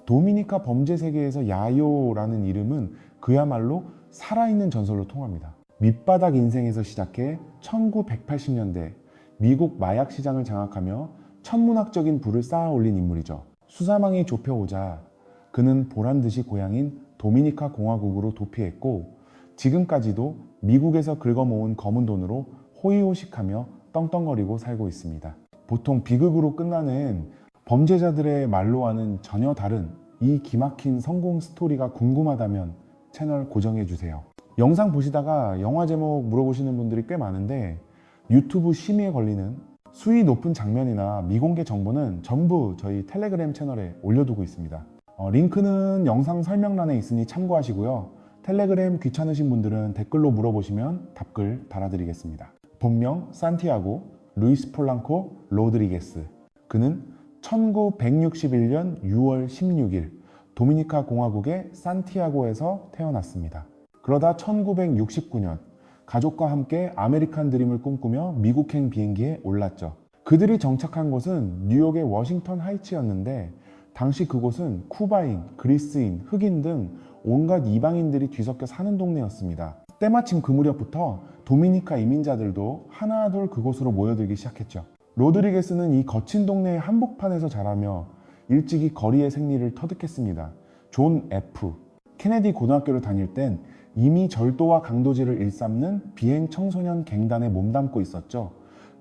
도미니카 범죄 세계에서 야요라는 이름은 그야말로 살아있는 전설로 통합니다. 밑바닥 인생에서 시작해 1980년대 미국 마약 시장을 장악하며 천문학적인 부를 쌓아 올린 인물이죠. 수사망이 좁혀오자 그는 보란듯이 고향인 도미니카 공화국으로 도피했고 지금까지도 미국에서 긁어모은 검은 돈으로 호의호식하며 떵떵거리고 살고 있습니다. 보통 비극으로 끝나는 범죄자들의 말로와는 전혀 다른 이 기막힌 성공 스토리가 궁금하다면 채널 고정해주세요. 영상 보시다가 영화 제목 물어보시는 분들이 꽤 많은데 유튜브 심의에 걸리는 수위 높은 장면이나 미공개 정보는 전부 저희 텔레그램 채널에 올려두고 있습니다. 링크는 영상 설명란에 있으니 참고하시고요. 텔레그램 귀찮으신 분들은 댓글로 물어보시면 답글 달아드리겠습니다. 본명 산티아고 루이스 폴랑코 로드리게스. 그는 1961년 6월 16일 도미니카 공화국의 산티아고에서 태어났습니다. 그러다 1969년 가족과 함께 아메리칸 드림을 꿈꾸며 미국행 비행기에 올랐죠. 그들이 정착한 곳은 뉴욕의 워싱턴 하이츠였는데 당시 그곳은 쿠바인, 그리스인, 흑인 등 온갖 이방인들이 뒤섞여 사는 동네였습니다. 때마침 그 무렵부터 도미니카 이민자들도 하나둘 그곳으로 모여들기 시작했죠. 로드리게스는 이 거친 동네의 한복판에서 자라며 일찍이 거리의 생리를 터득했습니다. 존 F. 케네디 고등학교를 다닐 땐 이미 절도와 강도질을 일삼는 비행 청소년 갱단에 몸담고 있었죠.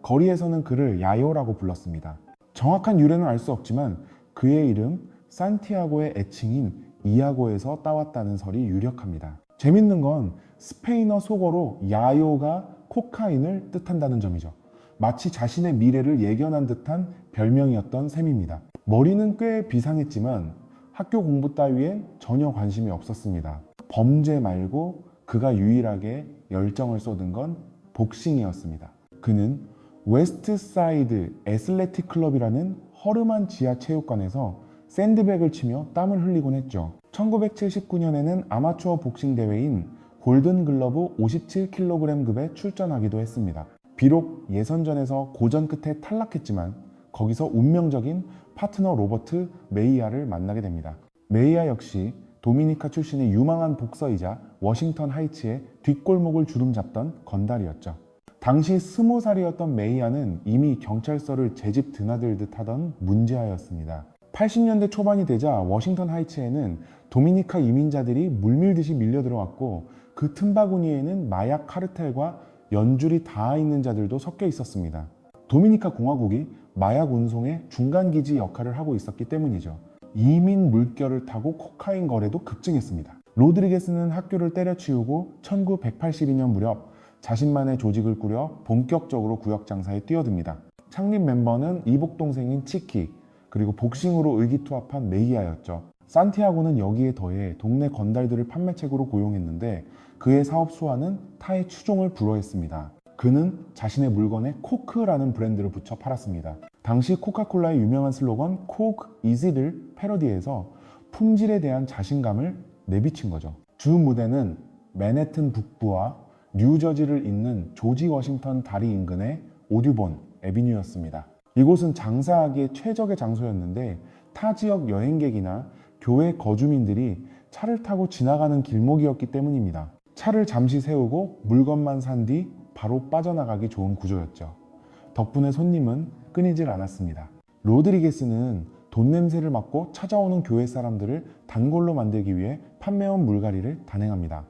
거리에서는 그를 야요라고 불렀습니다. 정확한 유래는 알 수 없지만 그의 이름 산티아고의 애칭인 이아고에서 따왔다는 설이 유력합니다. 재밌는 건 스페인어 속어로 야요가 코카인을 뜻한다는 점이죠. 마치 자신의 미래를 예견한 듯한 별명이었던 셈입니다. 머리는 꽤 비상했지만 학교 공부 따위엔 전혀 관심이 없었습니다. 범죄 말고 그가 유일하게 열정을 쏟은 건 복싱이었습니다. 그는 웨스트사이드 애슬레틱 클럽이라는 허름한 지하 체육관에서 샌드백을 치며 땀을 흘리곤 했죠. 1979년에는 아마추어 복싱 대회인 골든글러브 57kg급에 출전하기도 했습니다. 비록 예선전에서 고전 끝에 탈락했지만 거기서 운명적인 파트너 로버트 메이아를 만나게 됩니다. 메이아 역시 도미니카 출신의 유망한 복서이자 워싱턴 하이츠의 뒷골목을 주름잡던 건달이었죠. 당시 20살이었던 메이아는 이미 경찰서를 제 집 드나들듯 하던 문제아였습니다. 80년대 초반이 되자 워싱턴 하이츠에는 도미니카 이민자들이 물밀듯이 밀려들어왔고 그 틈바구니에는 마약 카르텔과 연줄이 닿아 있는 자들도 섞여 있었습니다. 도미니카 공화국이 마약 운송의 중간기지 역할을 하고 있었기 때문이죠. 이민 물결을 타고 코카인 거래도 급증했습니다. 로드리게스는 학교를 때려치우고 1982년 무렵 자신만의 조직을 꾸려 본격적으로 구역 장사에 뛰어듭니다. 창립 멤버는 이복 동생인 치키, 그리고 복싱으로 의기투합한 메이아였죠. 산티아고는 여기에 더해 동네 건달들을 판매책으로 고용했는데 그의 사업 수완은 타의 추종을 불허했습니다. 그는 자신의 물건에 코크라는 브랜드를 붙여 팔았습니다. 당시 코카콜라의 유명한 슬로건 Coke Easy를 패러디해서 품질에 대한 자신감을 내비친 거죠. 주 무대는 맨해튼 북부와 뉴저지를 잇는 조지 워싱턴 다리 인근의 오듀본 애비뉴였습니다. 이곳은 장사하기에 최적의 장소였는데 타 지역 여행객이나 교회 거주민들이 차를 타고 지나가는 길목이었기 때문입니다. 차를 잠시 세우고 물건만 산 뒤 바로 빠져나가기 좋은 구조였죠. 덕분에 손님은 끊이질 않았습니다. 로드리게스는 돈 냄새를 맡고 찾아오는 교회 사람들을 단골로 만들기 위해 판매원 물갈이를 단행합니다.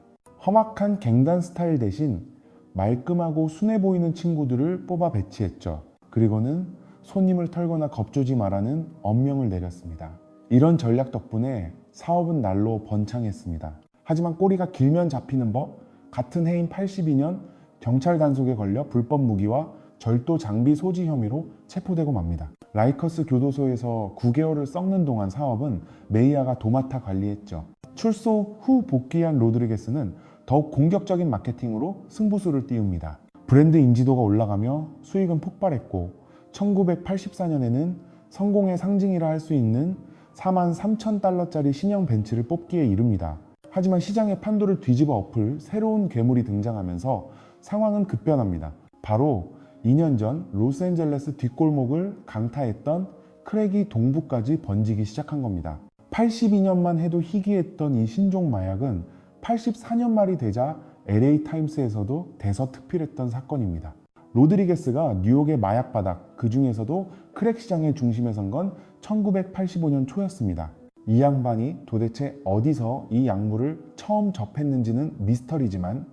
험악한 갱단 스타일 대신 말끔하고 순해 보이는 친구들을 뽑아 배치했죠. 그리고는 손님을 털거나 겁주지 말라는 엄명을 내렸습니다. 이런 전략 덕분에 사업은 날로 번창했습니다. 하지만 꼬리가 길면 잡히는 법, 같은 해인 82년 경찰 단속에 걸려 불법 무기와 절도 장비 소지 혐의로 체포되고 맙니다. 라이커스 교도소에서 9개월을 썩는 동안 사업은 메이아가 도맡아 관리했죠. 출소 후 복귀한 로드리게스는 더욱 공격적인 마케팅으로 승부수를 띄웁니다. 브랜드 인지도가 올라가며 수익은 폭발했고 1984년에는 성공의 상징이라 할 수 있는 43,000달러짜리 신형 벤츠를 뽑기에 이릅니다. 하지만 시장의 판도를 뒤집어 엎을 새로운 괴물이 등장하면서 상황은 급변합니다. 바로 2년 전 로스앤젤레스 뒷골목을 강타했던 크랙이 동부까지 번지기 시작한 겁니다. 82년만 해도 희귀했던 이 신종 마약은 84년 말이 되자 LA 타임스에서도 대서특필했던 사건입니다. 로드리게스가 뉴욕의 마약 바닥, 그 중에서도 크랙 시장의 중심에 선 건 1985년 초였습니다. 이 양반이 도대체 어디서 이 약물을 처음 접했는지는 미스터리지만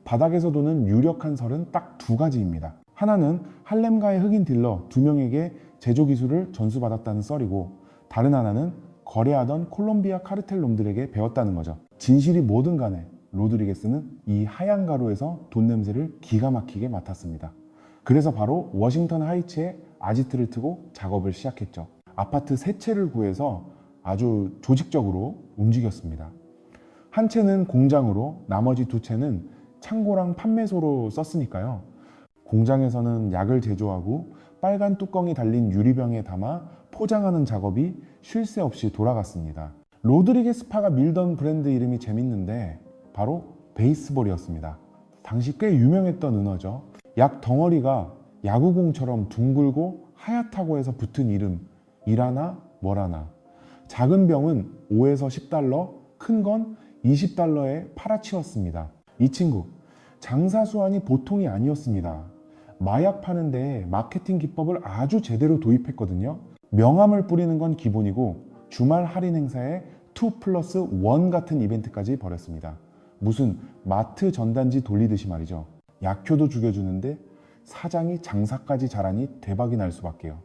바닥에서 도는 유력한 설은 딱 두 가지입니다. 하나는 할렘가의 흑인 딜러 2명에게 제조 기술을 전수받았다는 썰이고, 다른 하나는 거래하던 콜롬비아 카르텔 놈들에게 배웠다는 거죠. 진실이 뭐든 간에 로드리게스는 이 하얀 가루에서 돈 냄새를 기가 막히게 맡았습니다. 그래서 바로 워싱턴 하이츠에 아지트를 트고 작업을 시작했죠. 아파트 3채를 구해서 아주 조직적으로 움직였습니다. 한 채는 공장으로, 나머지 2채는 창고랑 판매소로 썼으니까요. 공장에서는 약을 제조하고 빨간 뚜껑이 달린 유리병에 담아 포장하는 작업이 쉴 새 없이 돌아갔습니다. 로드리게스파가 밀던 브랜드 이름이 재밌는데 바로 베이스볼이었습니다. 당시 꽤 유명했던 은어죠. 약 덩어리가 야구공처럼 둥글고 하얗다고 해서 붙은 이름, 이라나 뭐라나. 작은 병은 5에서 10달러, 큰 건 20달러에 팔아치웠습니다. 이 친구, 장사 수완이 보통이 아니었습니다. 마약 파는데 마케팅 기법을 아주 제대로 도입했거든요. 명함을 뿌리는 건 기본이고 주말 할인 행사에 2+1 같은 이벤트까지 벌였습니다. 무슨 마트 전단지 돌리듯이 말이죠. 약효도 죽여주는데 사장이 장사까지 잘하니 대박이 날 수밖에요.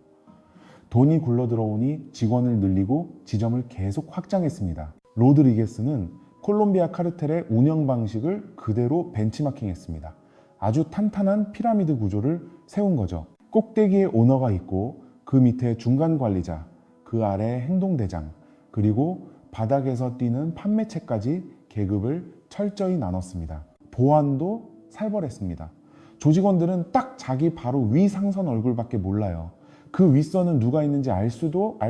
돈이 굴러 들어오니 직원을 늘리고 지점을 계속 확장했습니다. 로드리게스는 콜롬비아 카르텔의 운영 방식을 그대로 벤치마킹했습니다. 아주 탄탄한 피라미드 구조를 세운 거죠. 꼭대기에 오너가 있고 그 밑에 중간 관리자, 그 아래 행동대장, 그리고 바닥에서 뛰는 판매체까지 계급을 철저히 나눴습니다. 보안도 살벌했습니다. 조직원들은 딱 자기 바로 위 상선 얼굴밖에 몰라요. 그 윗선은 누가 있는지 알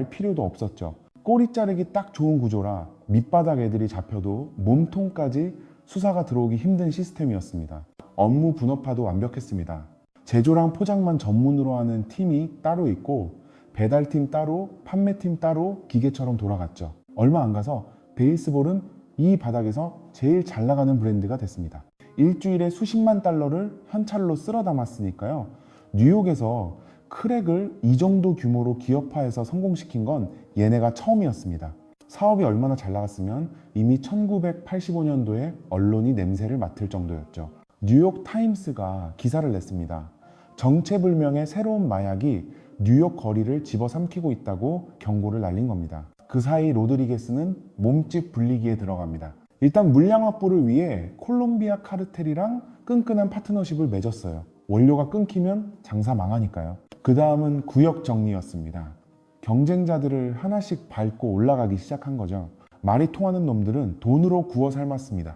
필요도 없었죠. 꼬리 자르기 딱 좋은 구조라 밑바닥 애들이 잡혀도 몸통까지 수사가 들어오기 힘든 시스템이었습니다. 업무 분업화도 완벽했습니다. 제조랑 포장만 전문으로 하는 팀이 따로 있고 배달팀 따로, 판매팀 따로 기계처럼 돌아갔죠. 얼마 안 가서 베이스볼은 이 바닥에서 제일 잘 나가는 브랜드가 됐습니다. 일주일에 수십만 달러를 현찰로 쓸어 담았으니까요. 뉴욕에서 크랙을 이 정도 규모로 기업화해서 성공시킨 건 얘네가 처음이었습니다. 사업이 얼마나 잘 나갔으면 이미 1985년도에 언론이 냄새를 맡을 정도였죠. 뉴욕 타임스가 기사를 냈습니다. 정체불명의 새로운 마약이 뉴욕 거리를 집어삼키고 있다고 경고를 날린 겁니다. 그 사이 로드리게스는 몸집 불리기에 들어갑니다. 일단 물량 확보를 위해 콜롬비아 카르텔이랑 끈끈한 파트너십을 맺었어요. 원료가 끊기면 장사 망하니까요. 그 다음은 구역 정리였습니다. 경쟁자들을 하나씩 밟고 올라가기 시작한 거죠. 말이 통하는 놈들은 돈으로 구워 삶았습니다.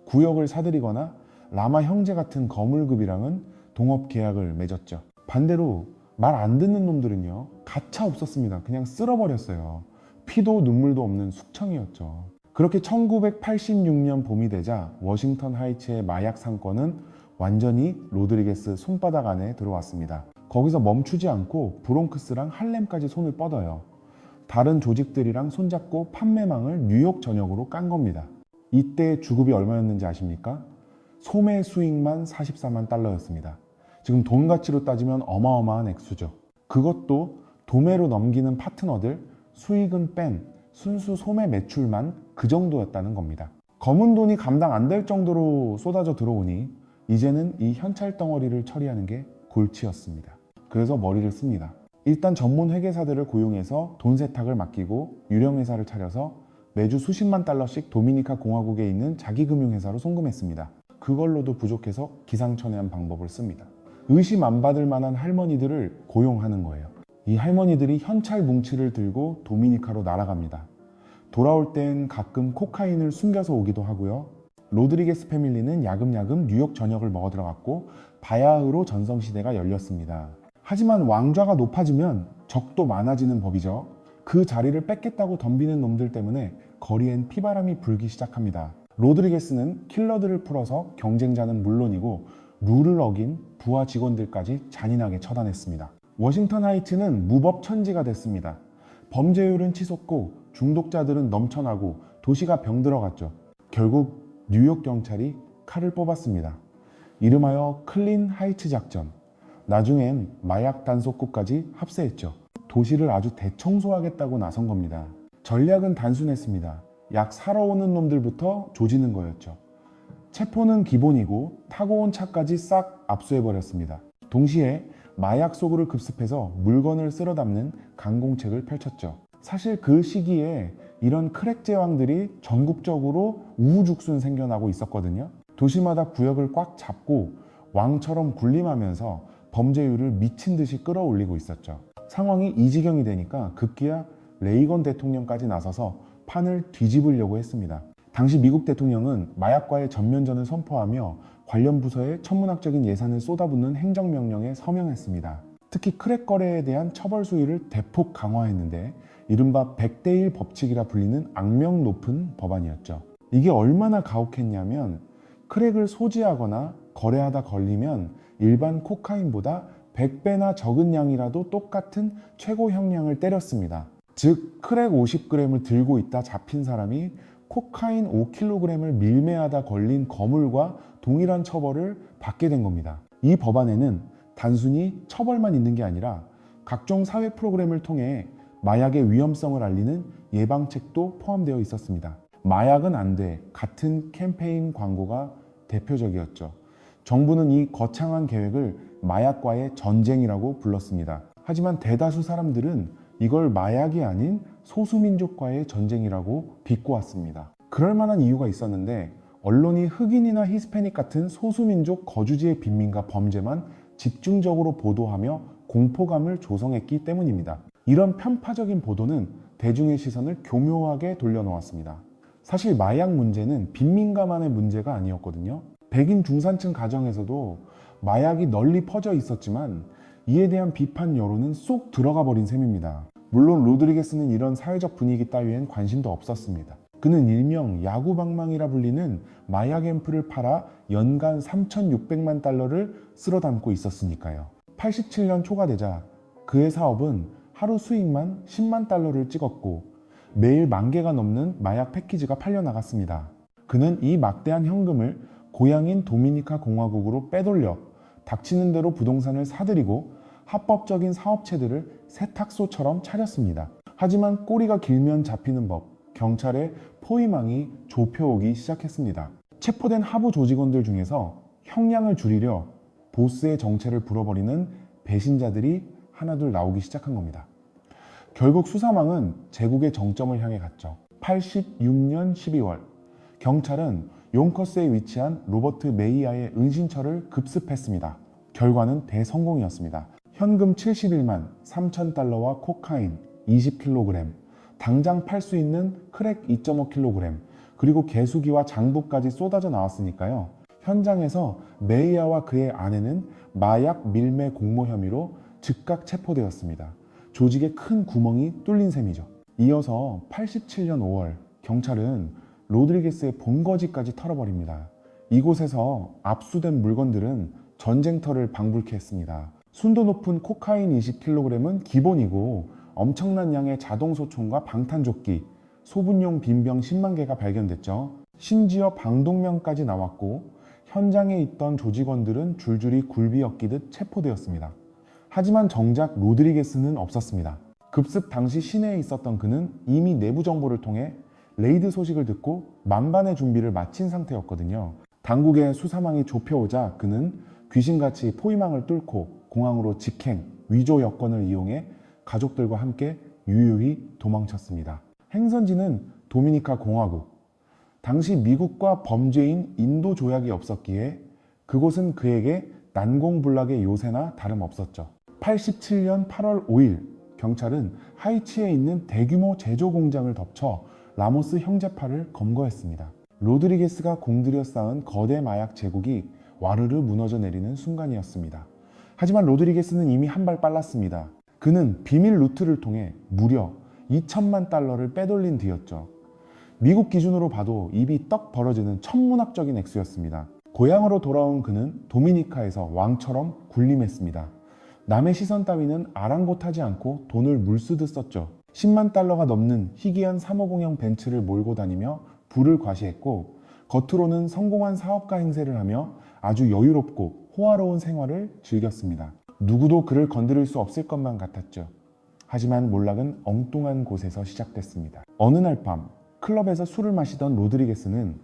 구역을 사들이거나 라마 형제 같은 거물급이랑은 동업 계약을 맺었죠. 반대로 말 안 듣는 놈들은요, 가차 없었습니다. 그냥 쓸어버렸어요. 피도 눈물도 없는 숙청이었죠. 그렇게 1986년 봄이 되자 워싱턴 하이츠의 마약 상권은 완전히 로드리게스 손바닥 안에 들어왔습니다. 거기서 멈추지 않고 브롱크스랑 할렘까지 손을 뻗어요. 다른 조직들이랑 손잡고 판매망을 뉴욕 전역으로 깐 겁니다. 이때 주급이 얼마였는지 아십니까? 소매 수익만 44만 달러였습니다. 지금 돈 가치로 따지면 어마어마한 액수죠. 그것도 도매로 넘기는 파트너들, 수익은 뺀 순수 소매 매출만 그 정도였다는 겁니다. 검은 돈이 감당 안 될 정도로 쏟아져 들어오니 이제는 이 현찰 덩어리를 처리하는 게 골치였습니다. 그래서 머리를 씁니다. 일단 전문 회계사들을 고용해서 돈 세탁을 맡기고 유령 회사를 차려서 매주 수십만 달러씩 도미니카 공화국에 있는 자기 금융회사로 송금했습니다. 그걸로도 부족해서 기상천외한 방법을 씁니다. 의심 안 받을 만한 할머니들을 고용하는 거예요. 이 할머니들이 현찰 뭉치를 들고 도미니카로 날아갑니다. 돌아올 땐 가끔 코카인을 숨겨서 오기도 하고요. 로드리게스 패밀리는 야금야금 뉴욕 전역을 먹어 들어갔고 바야흐로 전성시대가 열렸습니다. 하지만 왕좌가 높아지면 적도 많아지는 법이죠. 그 자리를 뺏겠다고 덤비는 놈들 때문에 거리엔 피바람이 불기 시작합니다. 로드리게스는 킬러들을 풀어서 경쟁자는 물론이고 룰을 어긴 부하 직원들까지 잔인하게 처단했습니다. 워싱턴 하이츠는 무법 천지가 됐습니다. 범죄율은 치솟고 중독자들은 넘쳐나고 도시가 병들어갔죠. 결국 뉴욕 경찰이 칼을 뽑았습니다. 이름하여 클린 하이츠 작전. 나중엔 마약 단속국까지 합세했죠. 도시를 아주 대청소하겠다고 나선 겁니다. 전략은 단순했습니다. 약 사러 오는 놈들부터 조지는 거였죠. 체포는 기본이고 타고 온 차까지 싹 압수해버렸습니다. 동시에 마약 소구를 급습해서 물건을 쓸어 담는 강공책을 펼쳤죠. 사실 그 시기에 이런 크랙 제왕들이 전국적으로 우후죽순 생겨나고 있었거든요. 도시마다 구역을 꽉 잡고 왕처럼 군림하면서 범죄율을 미친 듯이 끌어올리고 있었죠. 상황이 이 지경이 되니까 급기야 레이건 대통령까지 나서서 판을 뒤집으려고 했습니다. 당시 미국 대통령은 마약과의 전면전을 선포하며 관련 부서에 천문학적인 예산을 쏟아붓는 행정명령에 서명했습니다. 특히 크랙 거래에 대한 처벌 수위를 대폭 강화했는데 이른바 100대1 법칙이라 불리는 악명 높은 법안이었죠. 이게 얼마나 가혹했냐면 크랙을 소지하거나 거래하다 걸리면 일반 코카인보다 100배나 적은 양이라도 똑같은 최고 형량을 때렸습니다. 즉 크랙 50g을 들고 있다 잡힌 사람이 코카인 5kg을 밀매하다 걸린 거물과 동일한 처벌을 받게 된 겁니다. 이 법안에는 단순히 처벌만 있는 게 아니라 각종 사회 프로그램을 통해 마약의 위험성을 알리는 예방책도 포함되어 있었습니다. 마약은 안 돼 같은 캠페인 광고가 대표적이었죠. 정부는 이 거창한 계획을 마약과의 전쟁이라고 불렀습니다. 하지만 대다수 사람들은 이걸 마약이 아닌 소수민족과의 전쟁이라고 비꼬았습니다. 그럴 만한 이유가 있었는데 언론이 흑인이나 히스패닉 같은 소수민족 거주지의 빈민가 범죄만 집중적으로 보도하며 공포감을 조성했기 때문입니다. 이런 편파적인 보도는 대중의 시선을 교묘하게 돌려놓았습니다. 사실 마약 문제는 빈민가만의 문제가 아니었거든요. 백인 중산층 가정에서도 마약이 널리 퍼져 있었지만 이에 대한 비판 여론은 쏙 들어가 버린 셈입니다. 물론 로드리게스는 이런 사회적 분위기 따위엔 관심도 없었습니다. 그는 일명 야구방망이라 불리는 마약 앰플을 팔아 연간 3,600만 달러를 쓸어 담고 있었으니까요. 87년 초가 되자 그의 사업은 하루 수익만 10만 달러를 찍었고 매일 10,000개가 넘는 마약 패키지가 팔려나갔습니다. 그는 이 막대한 현금을 고향인 도미니카 공화국으로 빼돌려 닥치는 대로 부동산을 사들이고 합법적인 사업체들을 세탁소처럼 차렸습니다. 하지만 꼬리가 길면 잡히는 법, 경찰의 포위망이 좁혀오기 시작했습니다. 체포된 하부 조직원들 중에서 형량을 줄이려 보스의 정체를 불어버리는 배신자들이 하나둘 나오기 시작한 겁니다. 결국 수사망은 제국의 정점을 향해 갔죠. 86년 12월 경찰은 용커스에 위치한 로버트 메이아의 은신처를 급습했습니다. 결과는 대성공이었습니다. 현금 71만 3천 달러와 코카인 20kg, 당장 팔 수 있는 크랙 2.5kg, 그리고 개수기와 장부까지 쏟아져 나왔으니까요. 현장에서 메이아와 그의 아내는 마약 밀매 공모 혐의로 즉각 체포되었습니다. 조직에 큰 구멍이 뚫린 셈이죠. 이어서 87년 5월 경찰은 로드리게스의 본거지까지 털어버립니다. 이곳에서 압수된 물건들은 전쟁터를 방불케 했습니다. 순도 높은 코카인 20kg은 기본이고 엄청난 양의 자동소총과 방탄조끼, 소분용 빈병 10만 개가 발견됐죠. 심지어 방독면까지 나왔고 현장에 있던 조직원들은 줄줄이 굴비 엮이듯 체포되었습니다. 하지만 정작 로드리게스는 없었습니다. 급습 당시 시내에 있었던 그는 이미 내부 정보를 통해 레이드 소식을 듣고 만반의 준비를 마친 상태였거든요. 당국의 수사망이 좁혀오자 그는 귀신같이 포위망을 뚫고 공항으로 직행, 위조 여권을 이용해 가족들과 함께 유유히 도망쳤습니다. 행선지는 도미니카 공화국. 당시 미국과 범죄인 인도 조약이 없었기에 그곳은 그에게 난공불락의 요새나 다름없었죠. 87년 8월 5일 경찰은 하이치에 있는 대규모 제조 공장을 덮쳐 라모스 형제파를 검거했습니다. 로드리게스가 공들여 쌓은 거대 마약 제국이 와르르 무너져 내리는 순간이었습니다. 하지만 로드리게스는 이미 한 발 빨랐습니다. 그는 비밀 루트를 통해 무려 2천만 달러를 빼돌린 뒤였죠. 미국 기준으로 봐도 입이 떡 벌어지는 천문학적인 액수였습니다. 고향으로 돌아온 그는 도미니카에서 왕처럼 군림했습니다. 남의 시선 따위는 아랑곳하지 않고 돈을 물쓰듯 썼죠. 10만 달러가 넘는 희귀한 350형 벤츠를 몰고 다니며 부를 과시했고, 겉으로는 성공한 사업가 행세를 하며 아주 여유롭고 호화로운 생활을 즐겼습니다. 누구도 그를 건드릴 수 없을 것만 같았죠. 하지만 몰락은 엉뚱한 곳에서 시작됐습니다. 어느 날 밤 클럽에서 술을 마시던 로드리게스는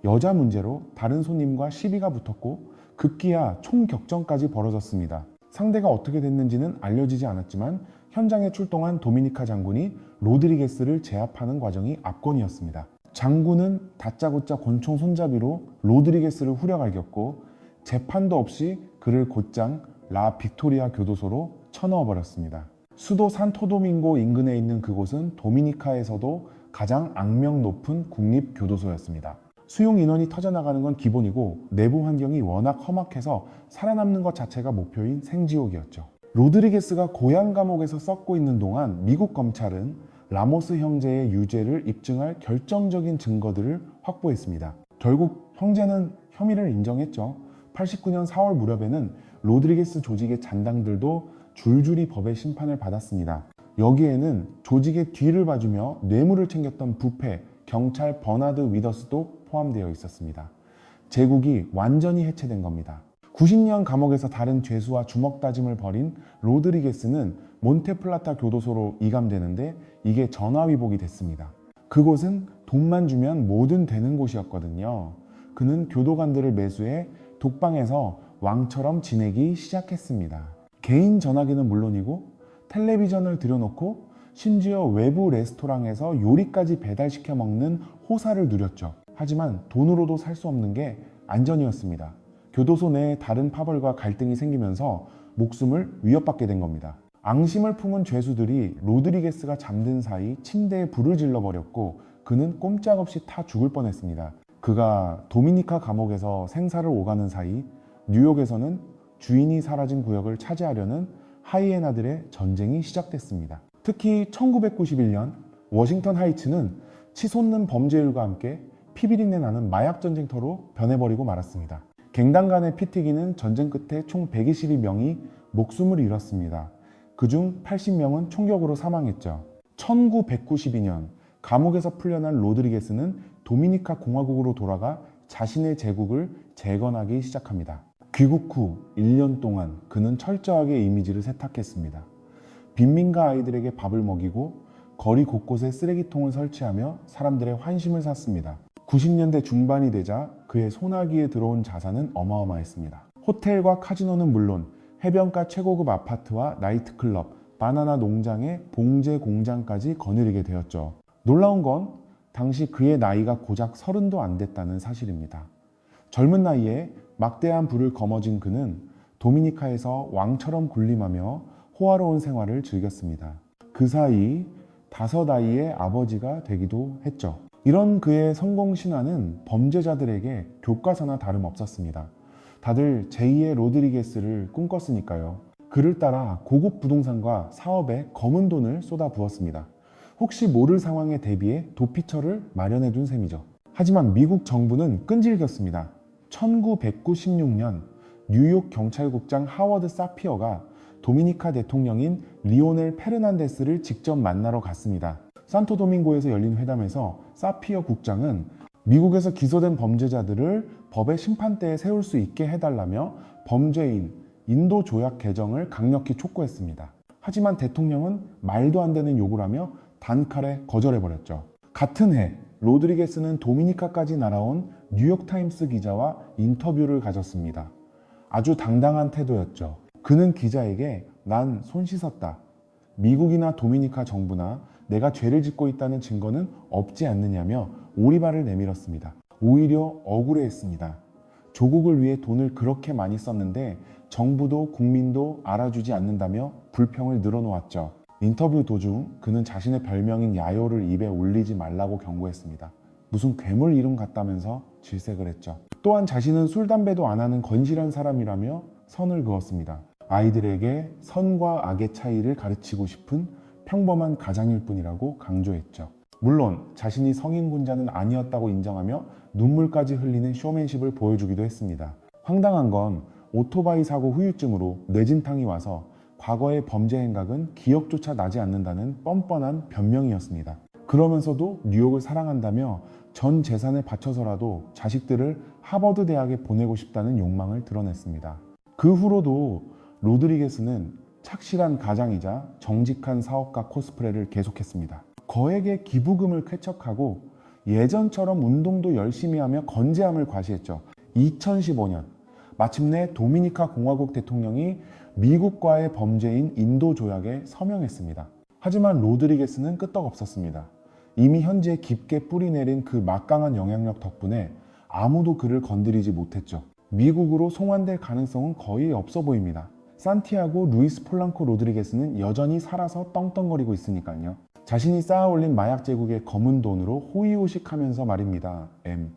여자 문제로 다른 손님과 시비가 붙었고 급기야 총격전까지 벌어졌습니다. 상대가 어떻게 됐는지는 알려지지 않았지만 현장에 출동한 도미니카 장군이 로드리게스를 제압하는 과정이 압권이었습니다. 장군은 다짜고짜 권총 손잡이로 로드리게스를 후려갈겼고 재판도 없이 그를 곧장 라 빅토리아 교도소로 쳐넣어 버렸습니다. 수도 산토도밍고 인근에 있는 그곳은 도미니카에서도 가장 악명 높은 국립교도소였습니다. 수용 인원이 터져나가는 건 기본이고 내부 환경이 워낙 험악해서 살아남는 것 자체가 목표인 생지옥이었죠. 로드리게스가 고향 감옥에서 썩고 있는 동안 미국 검찰은 라모스 형제의 유죄를 입증할 결정적인 증거들을 확보했습니다. 결국 형제는 혐의를 인정했죠. 89년 4월 무렵에는 로드리게스 조직의 잔당들도 줄줄이 법의 심판을 받았습니다. 여기에는 조직의 뒤를 봐주며 뇌물을 챙겼던 부패, 경찰 버나드 위더스도 포함되어 있었습니다. 제국이 완전히 해체된 겁니다. 90년 감옥에서 다른 죄수와 주먹 다짐을 벌인 로드리게스는 몬테플라타 교도소로 이감되는데 이게 전화위복이 됐습니다. 그곳은 돈만 주면 뭐든 되는 곳이었거든요. 그는 교도관들을 매수해 독방에서 왕처럼 지내기 시작했습니다. 개인 전화기는 물론이고 텔레비전을 들여놓고 심지어 외부 레스토랑에서 요리까지 배달시켜 먹는 호사를 누렸죠. 하지만 돈으로도 살 수 없는 게 안전이었습니다. 교도소 내에 다른 파벌과 갈등이 생기면서 목숨을 위협받게 된 겁니다. 앙심을 품은 죄수들이 로드리게스가 잠든 사이 침대에 불을 질러버렸고 그는 꼼짝없이 타 죽을 뻔했습니다. 그가 도미니카 감옥에서 생사를 오가는 사이 뉴욕에서는 주인이 사라진 구역을 차지하려는 하이에나들의 전쟁이 시작됐습니다. 특히 1991년 워싱턴 하이츠는 치솟는 범죄율과 함께 피비린내 나는 마약 전쟁터로 변해버리고 말았습니다. 갱단 간의 피 튀기는 전쟁 끝에 총 122명이 목숨을 잃었습니다. 그중 80명은 총격으로 사망했죠. 1992년 감옥에서 풀려난 로드리게스는 도미니카 공화국으로 돌아가 자신의 제국을 재건하기 시작합니다. 귀국 후 1년 동안 그는 철저하게 이미지를 세탁했습니다. 빈민가 아이들에게 밥을 먹이고 거리 곳곳에 쓰레기통을 설치하며 사람들의 환심을 샀습니다. 90년대 중반이 되자 그의 소나기에 들어온 자산은 어마어마했습니다. 호텔과 카지노는 물론 해변가 최고급 아파트와 나이트클럽, 바나나 농장의 봉제 공장까지 거느리게 되었죠. 놀라운 건 당시 그의 나이가 고작 30도 안 됐다는 사실입니다. 젊은 나이에 막대한 부를 거머쥔 그는 도미니카에서 왕처럼 군림하며 호화로운 생활을 즐겼습니다. 그 사이 5아이의 아버지가 되기도 했죠. 이런 그의 성공 신화는 범죄자들에게 교과서나 다름없었습니다. 다들 제2의 로드리게스를 꿈꿨으니까요. 그를 따라 고급 부동산과 사업에 검은 돈을 쏟아부었습니다. 혹시 모를 상황에 대비해 도피처를 마련해 둔 셈이죠. 하지만 미국 정부는 끈질겼습니다. 1996년 뉴욕 경찰국장 하워드 사피어가 도미니카 대통령인 리오넬 페르난데스를 직접 만나러 갔습니다. 산토도밍고에서 열린 회담에서 사피어 국장은 미국에서 기소된 범죄자들을 법의 심판대에 세울 수 있게 해달라며 범죄인 인도 조약 개정을 강력히 촉구했습니다. 하지만 대통령은 말도 안 되는 요구를 하며 단칼에 거절해버렸죠. 같은 해 로드리게스는 도미니카까지 날아온 뉴욕타임스 기자와 인터뷰를 가졌습니다. 아주 당당한 태도였죠. 그는 기자에게 난 손 씻었다. 미국이나 도미니카 정부나 내가 죄를 짓고 있다는 증거는 없지 않느냐며 오리발을 내밀었습니다. 오히려 억울해했습니다. 조국을 위해 돈을 그렇게 많이 썼는데 정부도 국민도 알아주지 않는다며 불평을 늘어놓았죠. 인터뷰 도중 그는 자신의 별명인 야요를 입에 올리지 말라고 경고했습니다. 무슨 괴물 이름 같다면서 질색을 했죠. 또한 자신은 술, 담배도 안 하는 건실한 사람이라며 선을 그었습니다. 아이들에게 선과 악의 차이를 가르치고 싶은 평범한 가장일 뿐이라고 강조했죠. 물론 자신이 성인군자는 아니었다고 인정하며 눈물까지 흘리는 쇼맨십을 보여주기도 했습니다. 황당한 건 오토바이 사고 후유증으로 뇌진탕이 와서 과거의 범죄 행각은 기억조차 나지 않는다는 뻔뻔한 변명이었습니다. 그러면서도 뉴욕을 사랑한다며 전 재산을 바쳐서라도 자식들을 하버드 대학에 보내고 싶다는 욕망을 드러냈습니다. 그 후로도 로드리게스는 착실한 가장이자 정직한 사업가 코스프레를 계속했습니다. 거액의 기부금을 쾌척하고 예전처럼 운동도 열심히 하며 건재함을 과시했죠. 2015년 마침내 도미니카 공화국 대통령이 미국과의 범죄인 인도 조약에 서명했습니다. 하지만 로드리게스는 끄떡없었습니다. 이미 현지에 깊게 뿌리내린 그 막강한 영향력 덕분에 아무도 그를 건드리지 못했죠. 미국으로 송환될 가능성은 거의 없어 보입니다. 산티아고 루이스 폴랑코 로드리게스는 여전히 살아서 떵떵거리고 있으니까요. 자신이 쌓아올린 마약 제국의 검은 돈으로 호의호식하면서 말입니다. M.